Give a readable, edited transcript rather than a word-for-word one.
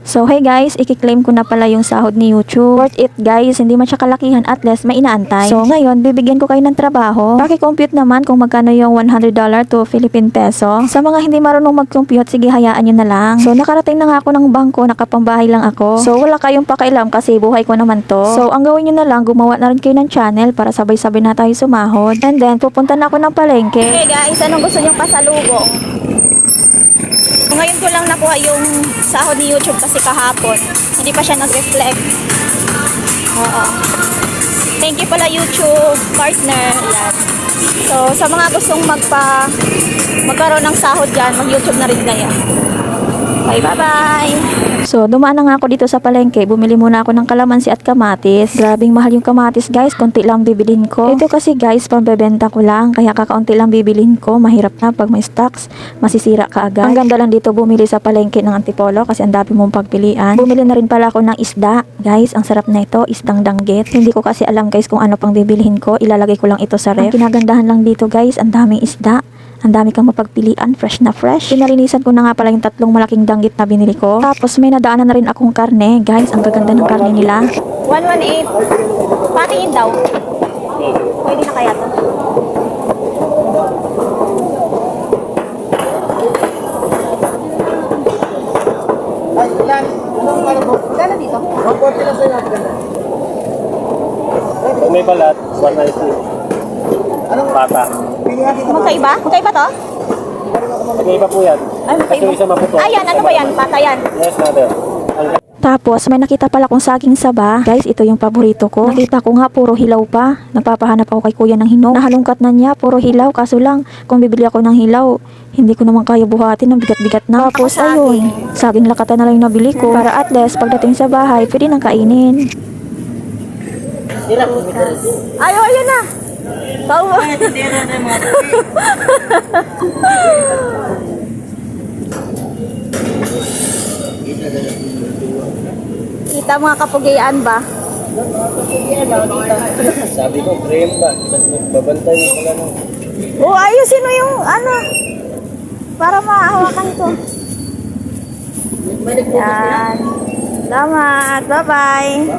So hey guys, i-claim ko na pala yung sahod ni YouTube. Worth it guys, hindi man siya kalakihan, at least may inaantay. So ngayon, bibigyan ko kayo ng trabaho. Paki-compute naman kung magkano yung $100 to Philippine peso. Sa mga hindi marunong mag-compute, sige hayaan nyo na lang. So nakarating na nga ako ng bangko, nakapambahay lang ako. So wala kayong pakialam kasi buhay ko naman to. So ang gawin nyo na lang, gumawa na rin kayo ng channel para sabay-sabay na tayo sumahod. And then pupunta na ako ng palengke. Hey guys, anong gusto nyong pasalubong? Ngayon ko lang nakuha yung sahod ni YouTube kasi kahapon. Hindi pa siya nag-reflect. Oo. Thank you pala YouTube partner. Yan. So, sa mga gustong magkaroon ng sahod dyan, mag-YouTube na rin kayo. Bye-bye! So, dumaan na nga ako dito sa palengke. Bumili muna ako ng kalamansi at kamatis. Grabing mahal yung kamatis, guys. Konti lang bibilin ko. Ito kasi, guys, pambebenta ko lang. Kaya kakaunti lang bibilin ko. Mahirap na pag may stocks. Masisira ka agad. Ang ganda lang dito bumili sa palengke ng Antipolo kasi ang dami mong pagpilian. Bumili na rin pala ako ng isda. Guys, ang sarap na ito. Isdang danggit. Hindi ko kasi alam, guys, kung ano pang bibilhin ko. Ilalagay ko lang ito sa ref. Ang kinagandahan lang dito, guys, ang daming isda. Ang dami kang mapagpilian, fresh na fresh. Pinalinisan ko na nga pala yung 3 malaking danggit na binili ko. Tapos may nadaanan na rin akong karne. Guys, ang gaganda ng karne nila. 118. Patingin daw. Pwede na kaya to? Ay, ilan? Anong para po? Gana dito? Maporte lang sa'yo natin. Kung may balat, 190. Anong Bata. pilihan dito? Magkaiba? Magkaiba to? Nag-iba po yan. Ay, magkaiba. Kasi yung isa maputo. Ayan, ano ba yan? Pata yan. Yes, mother. Tapos, may nakita pala kong saging saba. Guys, ito yung paborito ko. Nakita ko nga, puro hilaw pa. Nagpapahanap ako kay kuya ng hinog. Nahalungkat na niya, puro hilaw. Kaso lang, kung bibili ako ng hilaw, hindi ko naman kaya buhatin. Ang bigat-bigat na. Tapos, ayun, saging lakata na lang yung nabili ko. Para at least, pagdating sa bahay, pwede nang kainin. Ayaw, ayun na. Tawa. Kita mga kapugayaan ba? Sabi ko, cream ba? Tapos babantay mo pala ng... Oh, ayusin mo yung ano. Para mahawakan ko. Yan. Salamat. Bye-bye.